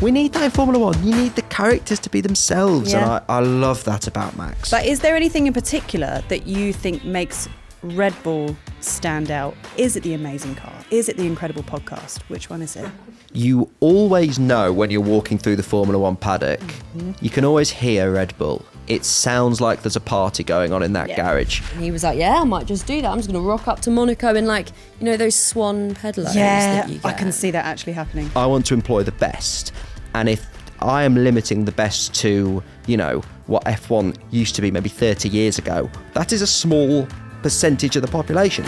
We need that in Formula One. You need the characters to be themselves. Yeah. And I love that about Max. But is there anything in particular that you think makes Red Bull stand out? Is it the amazing car? Is it the incredible podcast? Which one is it? You always know when you're walking through the Formula One paddock, you can always hear Red Bull. It sounds like there's a party going on in that garage. And he was like, yeah, I might just do that. I'm just going to rock up to Monaco in those swan pedalos that you get. I can see that actually happening. I want to employ the best. And if I am limiting the best to, what F1 used to be maybe 30 years ago, that is a small percentage of the population.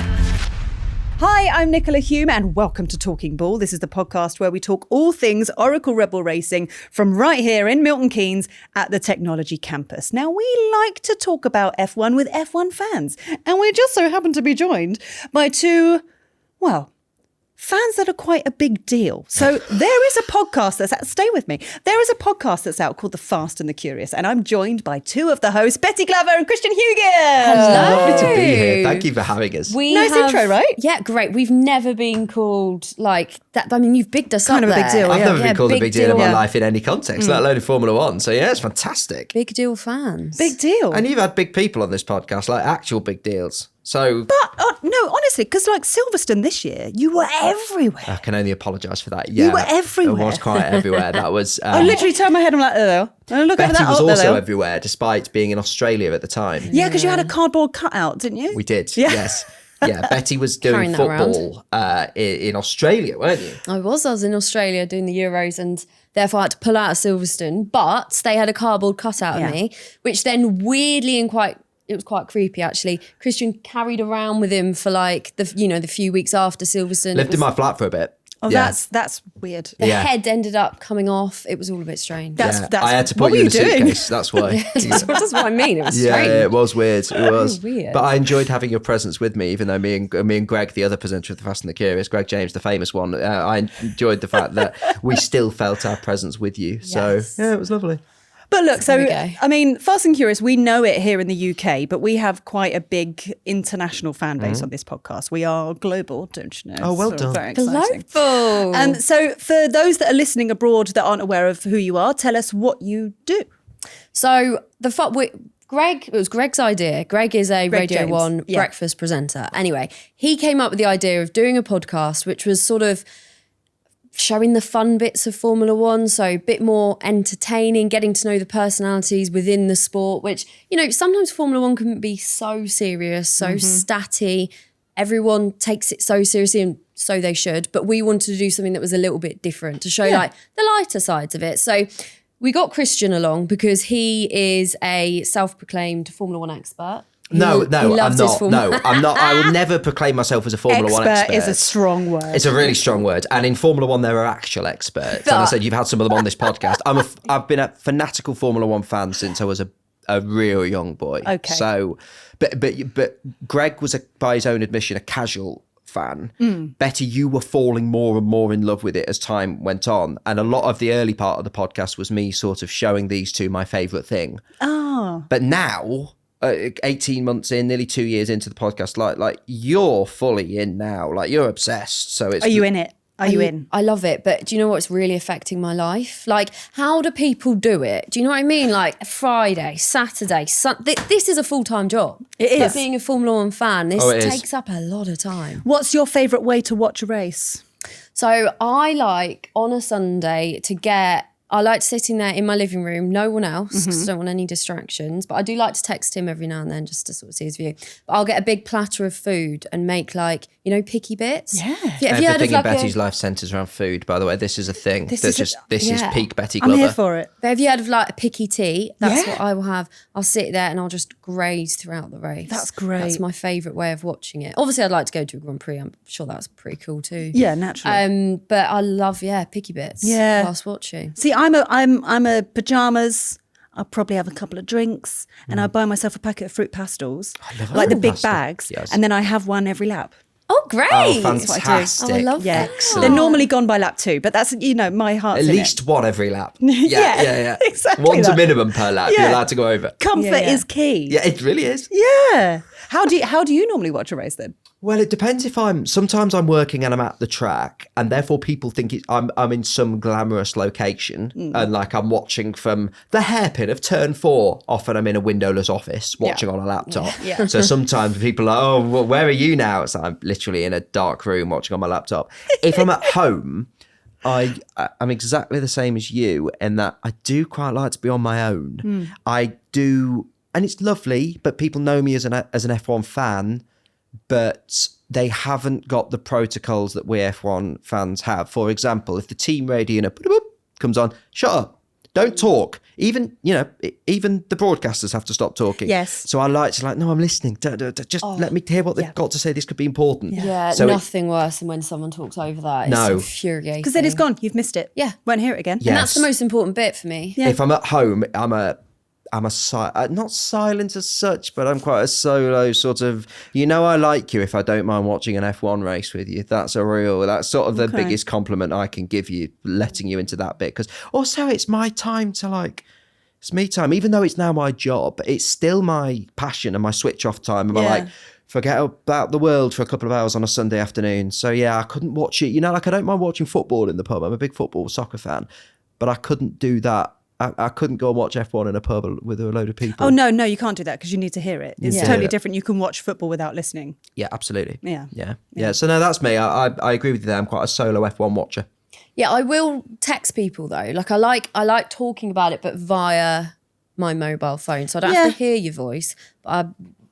Hi, I'm Nicola Hume and welcome to Talking Bull. This is the podcast where we talk all things Oracle Red Bull Racing from right here in Milton Keynes at the Technology Campus. Now, we like to talk about F1 with F1 fans, and we just so happen to be joined by two, fans that are quite a big deal. So there is a podcast that's out, stay with me. There is a podcast that's out called The Fast and the Curious, and I'm joined by two of the hosts, Betty Glover and Christian Hewgill. Hello. Lovely to be here. Thank you for having us. Nice intro, right? Yeah, great. We've never been called like that. I mean, you've bigged us Kind up of a big there. deal, I've never been called a big deal in my yeah. life in any context, let alone in Formula One. So yeah, it's fantastic. Big deal fans. Big deal. And you've had big people on this podcast, like actual big deals. So But no, honestly, because like Silverstone this year, you were everywhere. I can only apologise for that. Yeah, You were everywhere. I was quite everywhere. That was. I literally turned my head. I'm like, oh, and look over Betty that. was Oh, also there. everywhere, despite being in Australia at the time. Yeah, because you had a cardboard cutout, didn't you? We did. Yeah. Yes. Yeah, Betty was doing Carrying that football in Australia, weren't you? I was in Australia doing the Euros and therefore I had to pull out of Silverstone, but they had a cardboard cutout of me, which then weirdly and it was quite creepy actually. Christian carried around with him for like the few weeks after Silverstone. Lived in my flat for a bit. Oh, Yeah. that's weird. The Yeah. head ended up coming off. It was all a bit strange. That's I had to what put were you in a doing? suitcase. That's why. That's what I mean. It was Yeah, strange. it was weird. It was Weird. But I enjoyed having your presence with me, even though me and Greg, the other presenter of The Fast and the Curious, Greg James, the famous one, I enjoyed the fact that we still felt our presence with you. So Yes. yeah, it was lovely. But look, There we so go. I mean, Fast and Curious, we know it here in the UK, but we have quite a big international fan base on this podcast. We are global, don't you know? Oh, well So done. Very exciting. Global. And so for those that are listening abroad that aren't aware of who you are, tell us what you do. So it was Greg's idea. Greg is a Greg Radio James. 1 Yeah. breakfast presenter. Anyway, he came up with the idea of doing a podcast, which was sort of showing the fun bits of Formula One, so a bit more entertaining, getting to know the personalities within the sport, which, sometimes Formula One can be so serious, so statty. Everyone takes it so seriously, and so they should. But we wanted to do something that was a little bit different to show like the lighter sides of it. So we got Christian along because he is a self-proclaimed Formula One expert. No, He I'm loves his not. Formula. No, I'm not. I will never proclaim myself as a Formula One expert. Is a strong word. It's a really strong word. And in Formula One, there are actual experts. And I said, you've had some of them on this podcast. I've been a fanatical Formula One fan since I was a real young boy. Okay. So, but Greg was, by his own admission, a casual fan. Betty, you were falling more and more in love with it as time went on. And a lot of the early part of the podcast was me sort of showing these two my favourite thing. Oh. But now, 18 months in, nearly 2 years into the podcast, like you're fully in now. Like you're obsessed. So it's. Are you in it? Are you in? I love it, but do you know what's really affecting my life? Like, how do people do it? Do you know what I mean? Like Friday, Saturday, this is a full-time job. It is. Like being a Formula One fan, this it is. takes up a lot of time. What's your favourite way to watch a race? So I like on a Sunday I like sitting there in my living room, no one else, because I don't want any distractions. But I do like to text him every now and then just to sort of see his view. But I'll get a big platter of food and make picky bits. Yeah. Have you heard Everything of in Betty's life centres around food, by the way. This is a thing. This is yeah. peak Betty I'm Glover. here for it. But have you heard of like a picky tea? That's Yeah. what I will have. I'll sit there and I'll just graze throughout the race. That's great. That's my favourite way of watching it. Obviously, I'd like to go to a Grand Prix. I'm sure that's pretty cool too. Yeah, naturally. But I love picky bits. Yeah. Whilst watching. See, I'm a pajamas. I'll probably have a couple of drinks and I buy myself a packet of fruit pastels, like the big pastel. bags, Yes. and then I have one every lap. Oh, great. Oh, what I do. fantastic. Oh, I love Yeah, that. Excellent. they're normally gone by lap 2, but that's my heart's At in least one every lap. Yeah. exactly One's that. a minimum per lap. Yeah. You're allowed to go over. Comfort Yeah. is key. Yeah, it really is. Yeah. How do you normally watch a race then? Well, it depends if sometimes I'm working and I'm at the track, and therefore people think I'm in some glamorous location and like I'm watching from the hairpin of turn 4. Often I'm in a windowless office watching on a laptop. Yeah. So sometimes people are, oh, well, where are you now? It's like I'm literally in a dark room watching on my laptop. If I'm at home, I'm exactly the same as you in that I do quite like to be on my own. I do, and it's lovely, but people know me as an F1 fan, but they haven't got the protocols that we F1 fans have. For example, if the team radio comes on, shut up, don't talk. Even the broadcasters have to stop talking. Yes. So I like to no, I'm listening. Just let me hear what they've got to say. This could be important. Yeah, so nothing worse than when someone talks over that. It's infuriating. Because then it's gone. You've missed it. Yeah. Won't hear it again. Yes. And that's the most important bit for me. Yeah. If I'm at home, I'm not silent as such, but I'm quite a solo sort of, I like you if I don't mind watching an F1 race with you. That's sort of the biggest compliment I can give you, letting you into that bit. Because also it's my time to it's me time. Even though it's now my job, it's still my passion and my switch off time. And I'm forget about the world for a couple of hours on a Sunday afternoon. So yeah, I couldn't watch it. I don't mind watching football in the pub. I'm a big soccer fan, but I couldn't do that. I couldn't go and watch F1 in a pub with a load of people. Oh, no, you can't do that because you need to hear it. It's totally different. You can watch football without listening. Yeah, absolutely. Yeah. So no, that's me. I agree with you there. I'm quite a solo F1 watcher. Yeah, I will text people though. I like talking about it, but via my mobile phone. So I don't have to hear your voice, but I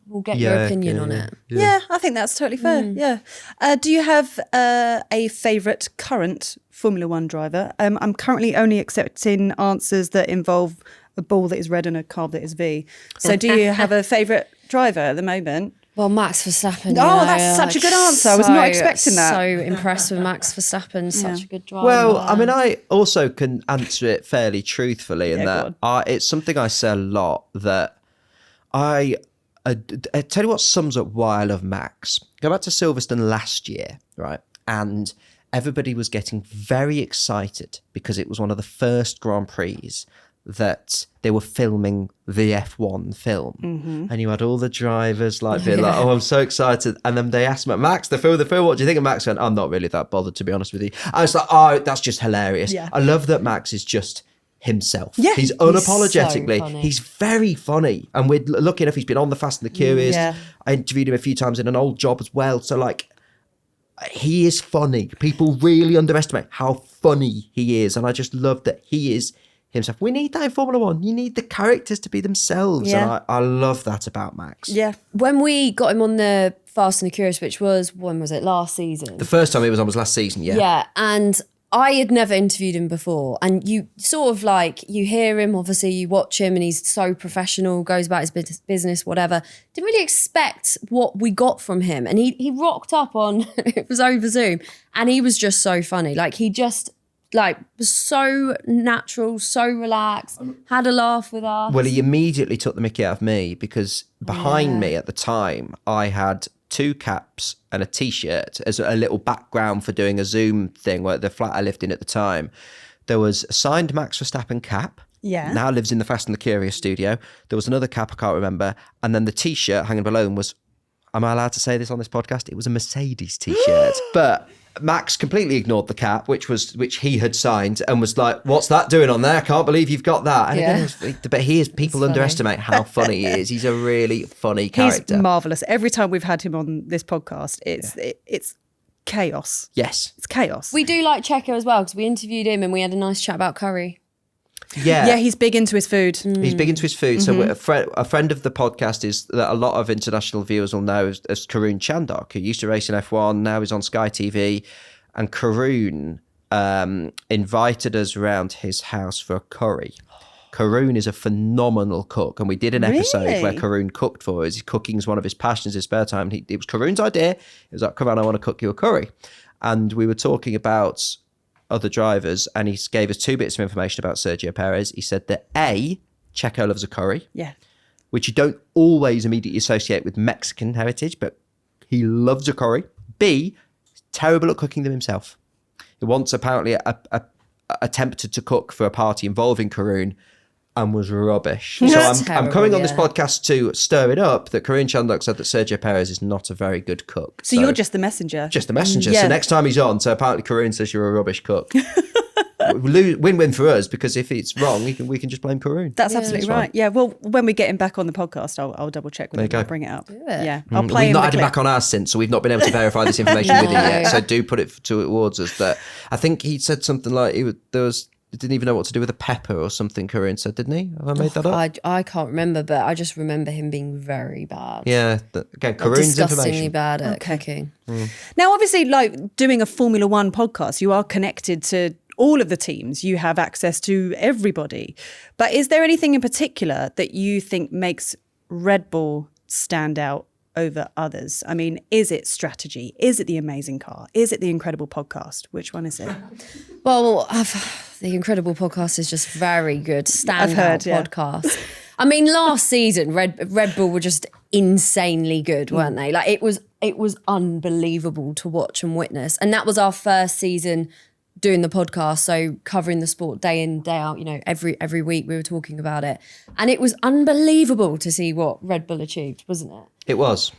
will get your opinion on it. Yeah, I think that's totally fair. Yeah. Do you have a favourite current Formula One driver? I'm currently only accepting answers that involve a ball that is red and a carb that is V. So do you have a favourite driver at the moment? Well, Max Verstappen. That's such a good answer. I was not expecting that. So impressed with Max Verstappen. Such a good driver. Well, I mean, I also can answer it fairly truthfully in that it's something I say a lot that I tell you what sums up why I love Max. Go back to Silverstone last year, right? And everybody was getting very excited because it was one of the first Grand Prix that they were filming the F1 film. Mm-hmm. And you had all the drivers being like, oh, I'm so excited. And then they asked me, Max, the film, what do you think of Max? And I'm not really that bothered, to be honest with you. I was like, oh, that's just hilarious. Yeah. I love that Max is just himself. Yeah. He's unapologetically, he's very funny. And we're lucky enough, he's been on the Fast and the Curious. Yeah. I interviewed him a few times in an old job as well. So he is funny. People really underestimate how funny he is. And I just love that he is himself. We need that in Formula One. You need the characters to be themselves. Yeah. And I love that about Max. Yeah. When we got him on the Fast and the Curious, which was, when was it? Last season. The first time he was on was last season, yeah. Yeah. And I had never interviewed him before. And you sort of you hear him, obviously you watch him and he's so professional, goes about his business, whatever. Didn't really expect what we got from him. And he rocked up on, it was over Zoom, and he was just so funny. He just was so natural, so relaxed, had a laugh with us. Well, he immediately took the mickey out of me because behind me at the time, I had 2 caps and a T-shirt as a little background for doing a Zoom thing where the flat I lived in at the time. There was a signed Max Verstappen cap. Yeah. Now lives in the Fast and the Curious studio. There was another cap I can't remember. And then the T-shirt hanging below them was, am I allowed to say this on this podcast? It was a Mercedes T-shirt. But Max completely ignored the cap, which he had signed, and was like, "What's that doing on there? I can't believe you've got that." And again, but people underestimate how funny he is. He's a really funny character. He's marvellous. Every time we've had him on this podcast, it's chaos. Yes, it's chaos. We do like Checo as well because we interviewed him and we had a nice chat about curry. Yeah, he's big into his food. He's big into his food. Mm-hmm. So a friend of the podcast is that a lot of international viewers will know as Karun Chandok, who used to race in F1, now he's on Sky TV. And Karun invited us around his house for a curry. Karun is a phenomenal cook, and we did an episode where Karun cooked for us. Cooking is one of his passions, his spare time. It was Karun's idea. It was like, "Karun, I want to cook you a curry." And we were talking about other drivers, and he gave us 2 bits of information about Sergio Perez. He said that Checo loves a curry, which you don't always immediately associate with Mexican heritage, but he loves a curry. B, terrible at cooking them himself. He once apparently attempted to cook for a party involving Karun, and was rubbish. So That's I'm terrible, coming on this yeah. podcast to stir it up that Karine Chandler said that Sergio Perez is not a very good cook. So you're just the messenger. Just the messenger. Yeah. So next time he's on, so apparently Karine says you're a rubbish cook. Win-win for us, because if it's wrong, we can just blame Karine. That's absolutely right. Yeah. Well, when we get him back on the podcast, I'll double check with him. go. I'll bring it up. it. Yeah. I'll play We've him not the had him clip. back on ours since, so we've not been able to verify this information with him yet. No. So do put it towards us. That I think he said something like he didn't even know what to do with a pepper or something. Karine said, didn't he? Have I made that up? I can't remember, but I just remember him being very bad. Yeah. Again, Like, Karine's disgustingly information. bad at cooking. Now, obviously, like doing a Formula One podcast, you are connected to all of the teams. You have access to everybody. But is there anything in particular that you think makes Red Bull stand out over others? I mean, is it strategy? Is it the amazing car? Is it the incredible podcast? Which one is it? Well, the Incredible Podcast is just very good. Standout heard, yeah. podcast. I mean, last season, Red Bull were just insanely good, weren't they? Like it was unbelievable to watch and witness. And that was our first season doing the podcast, so covering the sport day in, day out, every week we were talking about it. And it was unbelievable to see what Red Bull achieved, wasn't it? It was.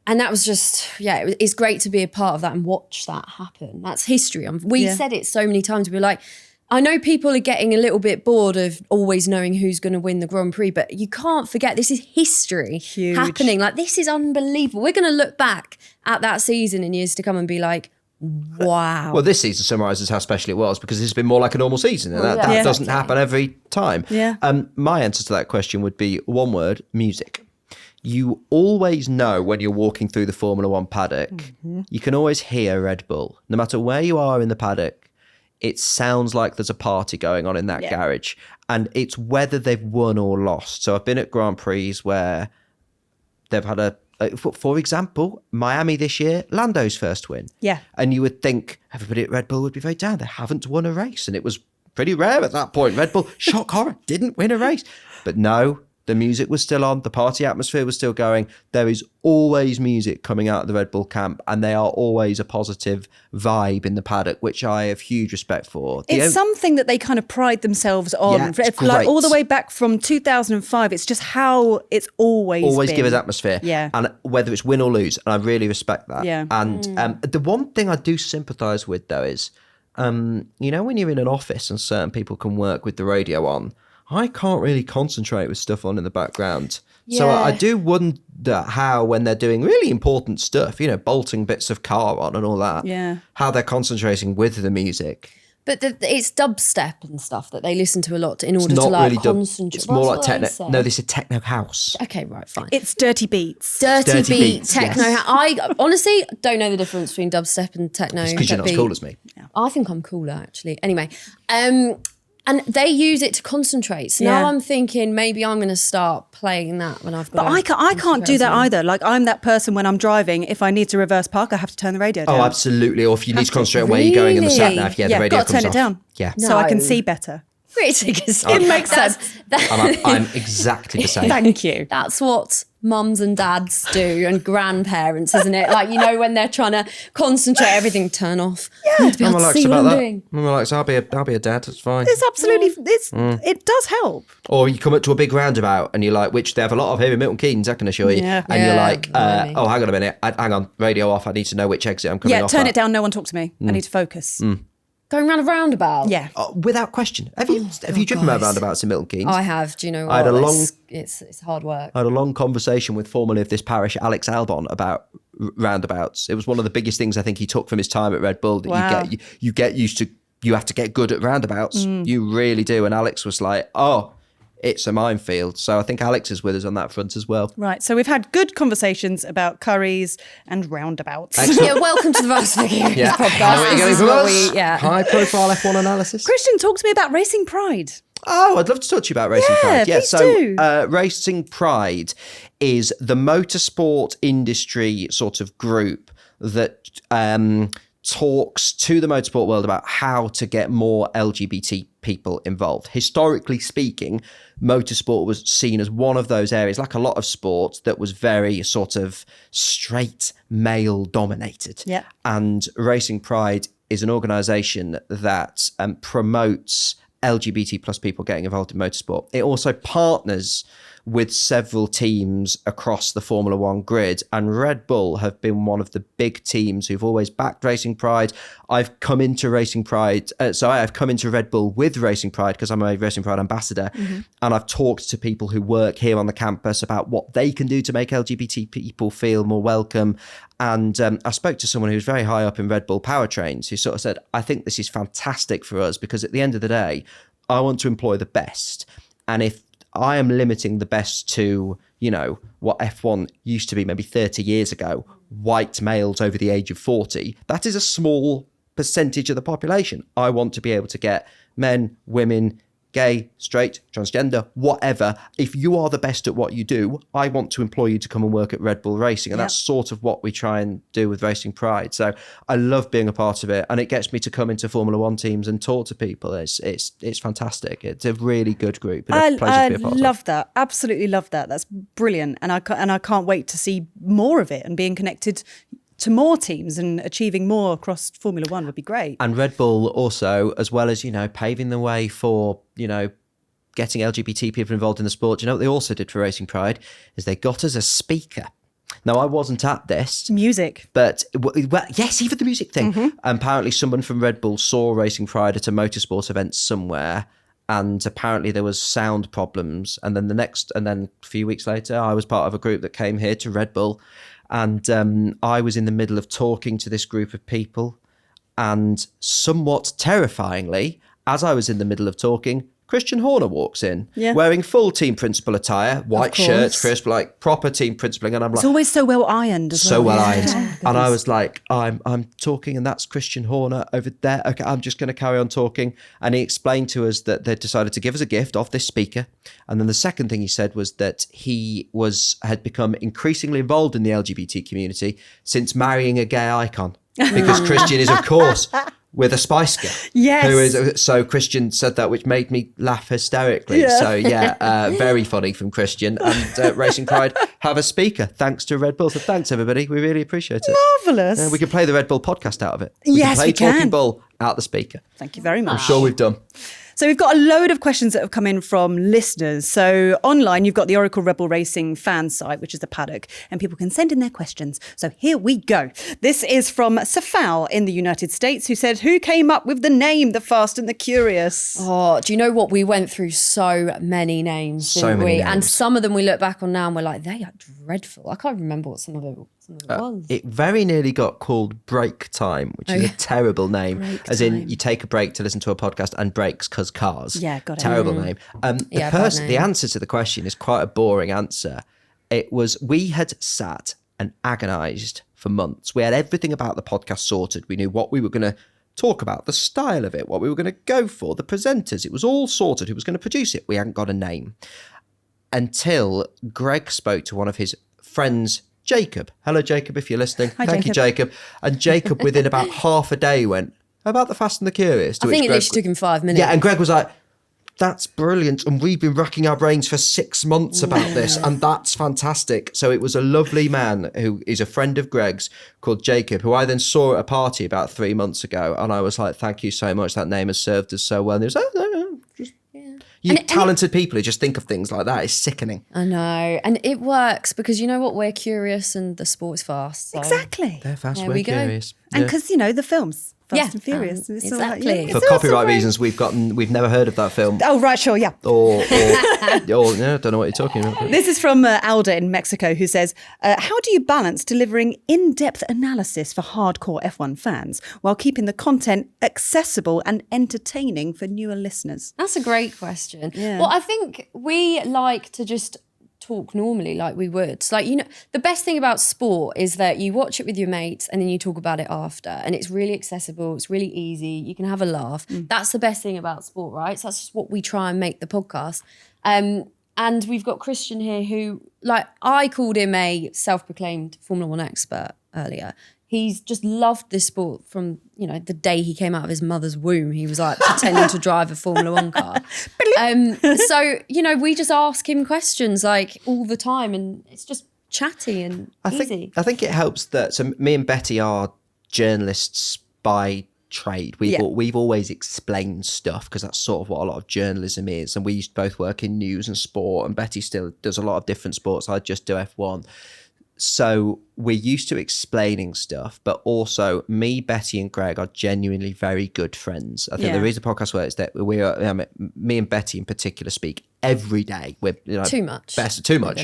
And that was just, it's great to be a part of that and watch that happen. That's history. We said it so many times. We were like, I know people are getting a little bit bored of always knowing who's going to win the Grand Prix, but you can't forget this is history happening. Like, this is unbelievable. We're going to look back at that season in years to come and be like, wow. Well, this season summarises how special it was, because it's been more like a normal season, and that doesn't happen every time. Yeah. My answer to that question would be one word: music. You always know when you're walking through the Formula One paddock, you can always hear Red Bull. No matter where you are in the paddock, it sounds like there's a party going on in that garage. And it's whether they've won or lost. So I've been at Grand Prix where they've had for example, Miami this year, Lando's first win. Yeah. And you would think everybody at Red Bull would be very down. They haven't won a race. And it was pretty rare at that point. Red Bull, shock horror, didn't win a race. But no, the music was still on. The party atmosphere was still going. There is always music coming out of the Red Bull camp, and they are always a positive vibe in the paddock, which I have huge respect for. It's something that they kind of pride themselves on. Yeah, it's like great. all the way back from 2005. It's just how it's always been. Give us atmosphere. Yeah. And whether it's win or lose, and I really respect that. Yeah. And the one thing I do sympathise with, though, is, when you're in an office and certain people can work with the radio on, I can't really concentrate with stuff on in the background. So I do wonder how, when they're doing really important stuff, bolting bits of car on and all that, how they're concentrating with the music. But it's dubstep and stuff that they listen to a lot in order It's to not really concentrate. It's more like techno. techno. No, this is techno house. Okay, right, fine. It's dirty beats. Dirty beat, beats, techno. yes. I honestly don't know the difference between dubstep and techno. Because you're not as beat. cool as me. I think I'm cooler, actually. Anyway, and they use it to concentrate. So now I'm thinking maybe I'm going to start playing that when I've got. But I can't do that either. Like, I'm that person when I'm driving, if I need to reverse park, I have to turn the radio down. Oh, absolutely. Or if you need to concentrate on where you're going in the sat nav, the radio got to comes turn it off. down. Yeah. So I can No. see better. Because It makes sense. I'm exactly the same. Thank you. That's what mums and dads do, and grandparents, isn't it? Like, when they're trying to concentrate, everything turn off. Yeah, to be able to Mama see likes what about I'm that. doing. Mama likes, I'll be a dad, it's fine. It's absolutely, it does help. Or you come up to a big roundabout and you're like, which they have a lot of here in Milton Keynes, I can assure you. Yeah. And you're Yeah, like, blimey. oh, hang on a minute. Hang on, radio off. I need to know which exit I'm coming Yeah, off turn at. it down. No one talk to me. I need to focus. Going round a roundabout. Yeah. Oh, without question. Have you driven around roundabouts in Milton Keynes? I have. Do you know what? I had a long- It's hard work. I had a long conversation with formerly of this parish, Alex Albon, about roundabouts. It was one of the biggest things I think he took from his time at Red Bull. That Wow. you get used to. You have to get good at roundabouts. You really do. And Alex was like, "Oh, it's a minefield." So I think Alex is with us on that front as well. Right. So we've had good conversations about curries and roundabouts. Yeah, welcome to the Vast Figures Yeah. podcast. Where are you This going is from what us? we, yeah. High profile F1 analysis. Christian, talk to me about Racing Pride. Oh, I'd love to talk to you about Racing Pride. please so do. Racing Pride is the motorsport industry sort of group that talks to the motorsport world about how to get more LGBT people involved. Historically speaking, motorsport was seen as one of those areas, like a lot of sports, that was very sort of straight male dominated. Yeah. And Racing Pride is an organisation that promotes LGBT plus people getting involved in motorsport. It also partners with several teams across the Formula One grid, and Red Bull have been one of the big teams who've always backed Racing Pride. I've come into Racing Pride, I've come into Red Bull with Racing Pride because I'm a Racing Pride ambassador, and I've talked to people who work here on the campus about what they can do to make LGBT people feel more welcome. And I spoke to someone who's very high up in Red Bull powertrains who sort of said, I think this is fantastic for us because at the end of the day, I want to employ the best. And if I am limiting the best to, what F1 used to be maybe 30 years ago, white males over the age of 40, that is a small percentage of the population. I want to be able to get men, women, gay, straight, transgender, whatever. If you are the best at what you do, I want to employ you to come and work at Red Bull Racing. And that's sort of what we try and do with Racing Pride. So I love being a part of it. And it gets me to come into Formula One teams and talk to people. It's fantastic. It's a really good group. And a pleasure to be a part of. I love that. Absolutely love that. That's brilliant. And I can't wait to see more of it and being connected to more teams and achieving more across Formula One would be great. And Red Bull also, as well as, paving the way for, getting LGBT people involved in the sport. Do you know what they also did for Racing Pride? Is they got us a speaker. Now, I wasn't at this. Music. But, well, yes, even the music thing. Apparently someone from Red Bull saw Racing Pride at a motorsport event somewhere, and apparently there was sound problems. And then a few weeks later, I was part of a group that came here to Red Bull. And I was in the middle of talking to this group of people, and somewhat terrifyingly, as I was in the middle of talking, Christian Horner walks in, wearing full team principal attire, white shirts, crisp, like proper team principling. And I'm like, it's always so well ironed as well. So well ironed. And I was like, I'm talking, and that's Christian Horner over there. Okay, I'm just going to carry on talking. And he explained to us that they decided to give us a gift of this speaker. And then the second thing he said was that he had become increasingly involved in the LGBT community since marrying a gay icon. Because Christian is, of course, with a Spice Girl. Yes. So Christian said that, which made me laugh hysterically. Yeah. So very funny from Christian. And Racing Pride have a speaker thanks to Red Bull. So thanks everybody. We really appreciate it. Marvellous. We can play the Red Bull podcast out of it. Yes, we we can play can. Talking Bull out the speaker. Thank you very much. I'm sure we've done. So we've got a load of questions that have come in from listeners. So online, you've got the Oracle Rebel Racing fan site, which is the Paddock, and people can send in their questions. So here we go. This is from Safal in the United States, who said, who came up with the name The Fast and the Curious? Oh, do you know what? We went through so many names, didn't we? And some of them we look back on now and we're like, they are dreadful. I can't remember what some of it was. It very nearly got called Break Time, which is a terrible name. Break as Time. in, you take a break to listen to a podcast and breaks because cars. Yeah, got it. Terrible name. The answer to the question is quite a boring answer. It was, we had sat and agonised for months. We had everything about the podcast sorted. We knew what we were going to talk about, the style of it, what we were going to go for, the presenters. It was all sorted. Who was going to produce it? We hadn't got a name. Until Greg spoke to one of his friends, Jacob. Hello, Jacob, if you're listening. Hi, Thank you, Jacob. And Jacob, within about half a day, went, how about The Fast and the Curious? I think it literally took him 5 minutes. Yeah, and Greg was like, that's brilliant. And we've been racking our brains for 6 months about this. And that's fantastic. So it was a lovely man who is a friend of Greg's called Jacob, who I then saw at a party about 3 months ago. And I was like, thank you so much. That name has served us so well. And he was like, no, just... You talented people who just think of things like that is sickening. I know. And it works because you know what? We're curious and the sport's fast. So. Exactly. They're fast, There we're we go. curious. And Yeah. because, the films, Fast and Furious. It's all like, exactly. For it's copyright also very- reasons, we've never heard of that film. Oh, right, sure, yeah. Or I don't know what you're talking about. This is from Alda in Mexico, who says, how do you balance delivering in-depth analysis for hardcore F1 fans while keeping the content accessible and entertaining for newer listeners? That's a great question. Yeah. Well, I think we like to just talk normally like we would. Like, the best thing about sport is that you watch it with your mates and then you talk about it after. And it's really accessible. It's really easy. You can have a laugh. That's the best thing about sport, right? So that's just what we try and make the podcast. And we've got Christian here who, I called him a self-proclaimed Formula One expert earlier. He's just loved this sport from, the day he came out of his mother's womb. He was pretending to drive a Formula One car. So, we just ask him questions all the time and it's just chatty and easy. I think it helps that, so me and Betty are journalists by trade. We've always explained stuff because that's sort of what a lot of journalism is. And we used to both work in news and sport, and Betty still does a lot of different sports. I just do F1. So we're used to explaining stuff, but also me, Betty and Greg are genuinely very good friends. I think there is a podcast where it's that me and Betty in particular speak every day. We're too much. Too much.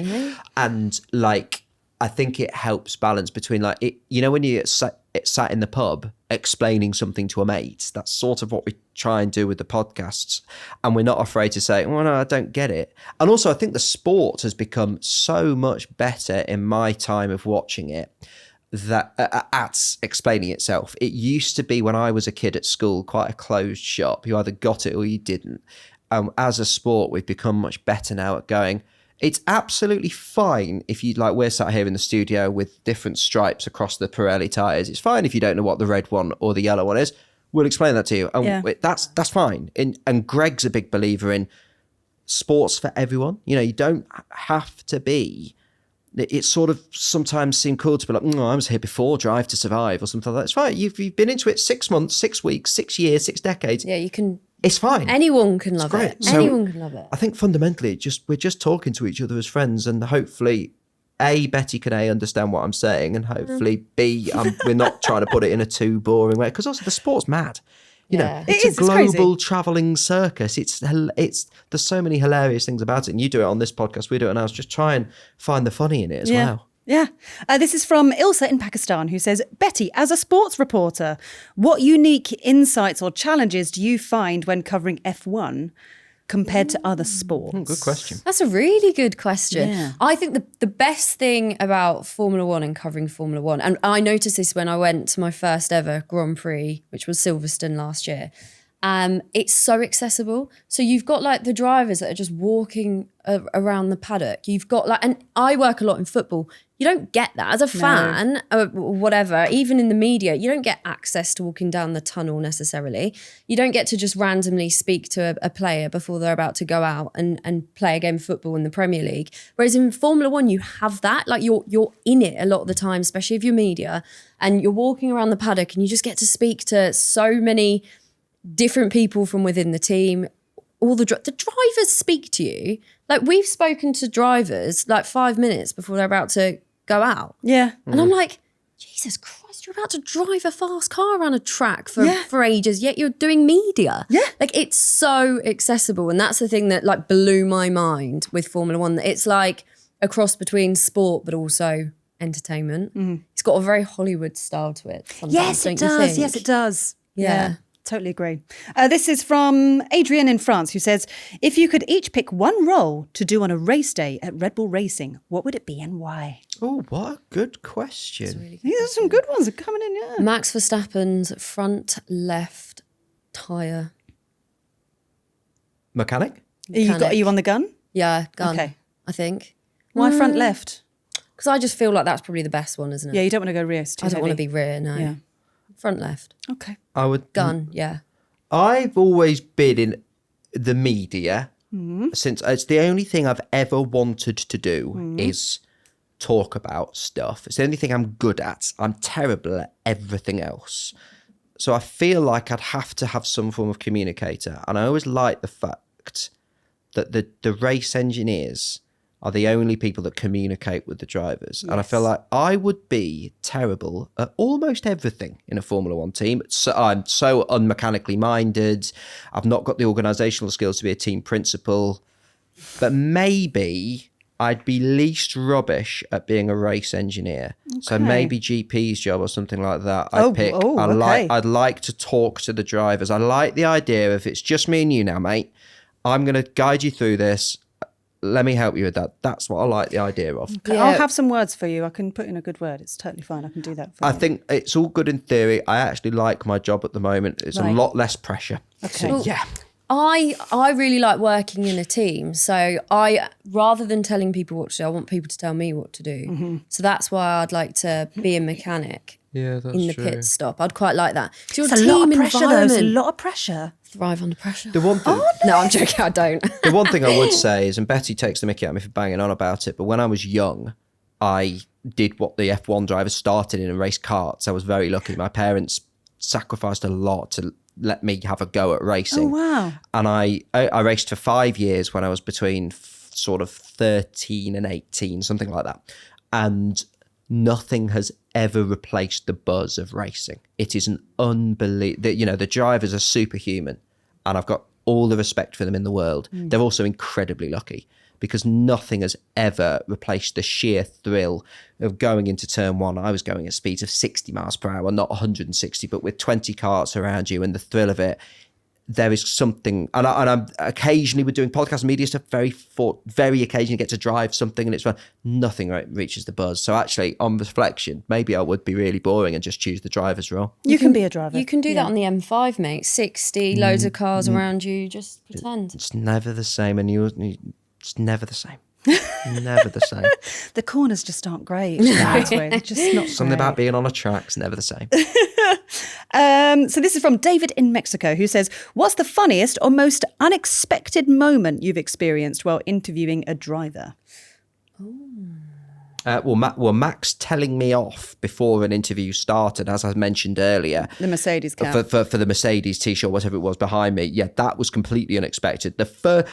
And like, I think it helps balance between like, when you sat in the pub explaining something to a mate, that's sort of what we try and do with the podcasts. And we're not afraid to say, well, no, I don't get it. And also I think the sport has become so much better in my time of watching it that at explaining itself. It used to be when I was a kid at school, quite a closed shop. You either got it or you didn't. As a sport, we've become much better now at going, it's absolutely fine if you, like, we're sat here in the studio with different stripes across the Pirelli tyres. It's fine if you don't know what the red one or the yellow one is. We'll explain that to you. And that's fine. And Greg's a big believer in sports for everyone. You don't have to be. It sort of sometimes seems cool to be like, I was here before Drive to Survive or something like that. It's fine. You've been into it 6 months, 6 weeks, 6 years, 6 decades. Yeah, you can. It's fine. Anyone can love it. So Anyone can love it. I think fundamentally, we're just talking to each other as friends, and hopefully, Betty can understand what I'm saying, and hopefully, B, we're not trying to put it in a too boring way, because also the sport's mad. It's a global traveling circus. There's so many hilarious things about it, and you do it on this podcast, we do it on ours. Just try and find the funny in it as well. Yeah. This is from Ilsa in Pakistan, who says, Betty, as a sports reporter, what unique insights or challenges do you find when covering F1 compared to other sports? Good question. That's a really good question. Yeah. I think the best thing about Formula One and covering Formula One, and I noticed this when I went to my first ever Grand Prix, which was Silverstone last year, it's so accessible. So you've got like the drivers that are just walking around the paddock. You've got like, and I work a lot in football. You don't get that as a fan or whatever, even in the media, you don't get access to walking down the tunnel necessarily. You don't get to just randomly speak to a player before they're about to go out and play a game of football in the Premier League. Whereas in Formula One, you have that, like you're in it a lot of the time, especially if you're media, and you're walking around the paddock and you just get to speak to so many different people from within the team. All the drivers speak to you. Like, we've spoken to drivers like 5 minutes before they're about to go out. Yeah. And I'm like, Jesus Christ, you're about to drive a fast car around a track for ages, yet you're doing media. Yeah. Like, it's so accessible. And that's the thing that like blew my mind with Formula One. That it's like a cross between sport but also entertainment. It's got a very Hollywood style to it. Yes, it does. Yes, it does. Yeah. Totally agree. This is from Adrienne in France, who says, if you could each pick one role to do on a race day at Red Bull Racing, what would it be and why? Oh, what a good question. Really good. There's some good ones coming in, yeah. Max Verstappen's front left tyre. Mechanic? Are you on the gun? Yeah, gun, Okay. I think. Why front left? Because I just feel like that's probably the best one, isn't it? Yeah, you don't want to go rear. It's too I don't want to heavy. be rear, no. Yeah. Front left. Okay. I would. Gun, yeah. I've always been in the media since it's the only thing I've ever wanted to do is talk about stuff. It's the only thing I'm good at. I'm terrible at everything else. So I feel like I'd have to have some form of communicator. And I always like the fact that the race engineers are the only people that communicate with the drivers. Yes. And I feel like I would be terrible at almost everything in a Formula One team. So I'm so unmechanically minded. I've not got the organisational skills to be a team principal. But maybe I'd be least rubbish at being a race engineer. Okay. So maybe GP's job or something like that. I'd like to talk to the drivers. I like the idea of, it's just me and you now, mate. I'm going to guide you through this. Let me help you with that. That's what I like the idea of. Okay. Yeah. I'll have some words for you. I can put in a good word. It's totally fine. I can do that for you. I think it's all good in theory. I actually like my job at the moment. It's a lot less pressure. Okay. So, yeah. I really like working in a team. So rather than telling people what to do, I want people to tell me what to do. So that's why I'd like to be a mechanic in the pit stop. I'd quite like that. It's a lot of pressure, though. It's a lot of pressure. Thrive under pressure. The one thing, no, I'm joking. I don't. The one thing I would say is, and Betty takes the mickey out of me for banging on about it, but when I was young, I did what the F1 drivers started in and raced karts. I was very lucky. My parents sacrificed a lot to let me have a go at racing. Oh, wow. And I raced for 5 years when I was between sort of 13 and 18, something like that. And nothing has ever replaced the buzz of racing. It is an unbelievable, you know, the drivers are superhuman, and I've got all the respect for them in the world. They're also incredibly lucky, because nothing has ever replaced the sheer thrill of going into turn one. I was going at speeds of 60 miles per hour, not 160, but with 20 carts around you, and the thrill of it. There is something, and I'm occasionally, we're doing podcast media stuff, very occasionally get to drive something, and it's fun. Nothing reaches the buzz. So actually, on reflection, maybe I would be really boring and just choose the driver's role. You can be a driver. You can do that on the M5, mate. 60, loads of cars around you. Just pretend. It's never the same, and it's never the same. Never the same. The corners just aren't great. Just not Something great. about being on a track's never the same. So this is from David in Mexico, who says, what's the funniest or most unexpected moment you've experienced while interviewing a driver? Max telling me off before an interview started, as I mentioned earlier. The Mercedes cap. For the Mercedes T-shirt, whatever it was behind me. Yeah, that was completely unexpected.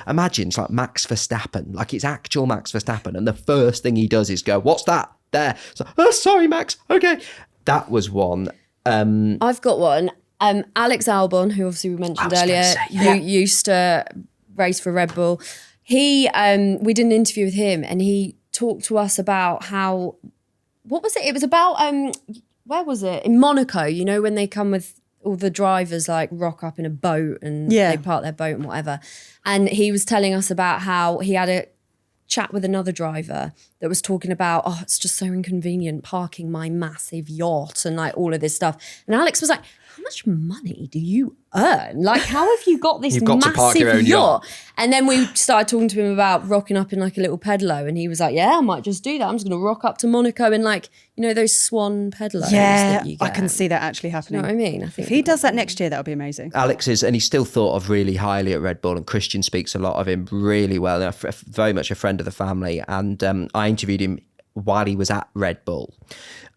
Imagine it's like Max Verstappen, like it's actual Max Verstappen, and the first thing he does is go, "What's that there?" So, "Oh, sorry, Max. Okay." That was one. I've got one. Alex Albon, who obviously we mentioned earlier, who used to race for Red Bull. We did an interview with him, and he talked to us about how, what was it? It was about, where was it? In Monaco, you know, when they come with all the drivers, like rock up in a boat and they park their boat and whatever. And he was telling us about how he had a chat with another driver that was talking about, oh, it's just so inconvenient parking my massive yacht and like all of this stuff. And Alex was like, how much money do you earn? Like, how have you got this massive yacht? And then we started talking to him about rocking up in like a little pedalo, and he was like, yeah, I might just do that. I'm just going to rock up to Monaco in like, you know, those swan pedalos that you get. I can see that actually happening. You know what I mean? I think if he does that next year, that would be amazing. Alex is, and he's still thought of really highly at Red Bull, and Christian speaks a lot of him really well. They're very much a friend of the family, and I interviewed him while he was at Red Bull,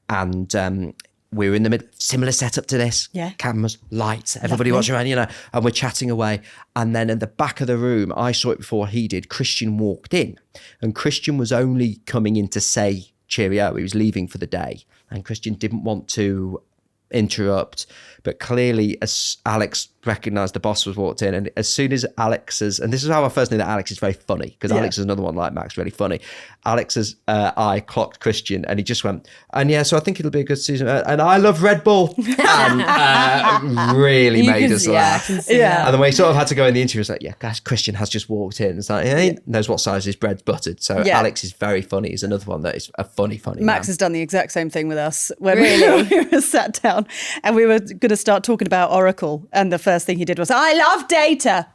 and we were in the middle, similar setup to this. Yeah. Cameras, lights, everybody watching around, you know, and we're chatting away. And then in the back of the room, I saw it before he did, Christian walked in. And Christian was only coming in to say cheerio. He was leaving for the day. And Christian didn't want to interrupt. But clearly, as Alex recognised the boss was walked in, and as soon as Alex's, and this is how I first knew that Alex is very funny, because Alex is another one like Max, really funny. Alex's eye clocked Christian, and he just went, and yeah, so I think it'll be a good season. And I love Red Bull. And really made us laugh. And then we sort of had to go in the interview, it's like, yeah, guys, Christian has just walked in. It's like, he knows what size his bread's buttered. So Alex is very funny. He's another one that is a funny Max man. has done the exact same thing with us when we were sat down and we were going to start talking about Oracle, and the first thing he did was, I love data.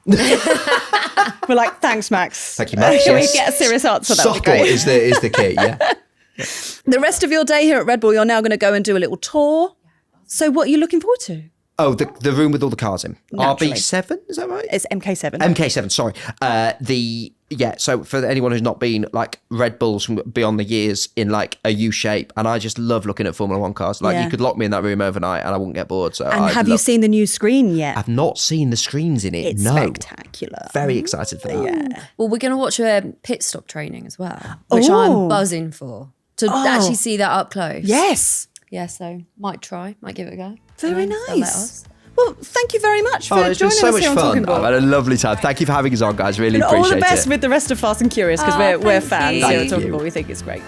We're like, thanks, Max. Thank you, Max. Can we get a serious answer? Subtle is the key, yeah. The rest of your day here at Red Bull, you're now going to go and do a little tour. So what are you looking forward to? Oh, the room with all the cars in. Naturally. RB7, is that right? It's MK7. MK7, sorry. So for anyone who's not been, like, Red Bulls from beyond the years in like a U shape, and I just love looking at Formula One cars. Like you could lock me in that room overnight and I wouldn't get bored. So and have you seen the new screen yet? I've not seen the screens in it. It's spectacular. Very excited for that. Yeah. Well, we're going to watch a pit stop training as well, which I'm buzzing for, to actually see that up close. Yes. Yeah, so might give it a go. Very They'll let nice. us. Well, thank you very much for It's been joining so us much here on fun. Talking Ball. I've had a lovely time. Thank you for having us on, guys. Really And appreciate it. all the best with the rest of Fast and Curious, because we're thank fans you. here at Thank Talking you. Ball. We think it's great.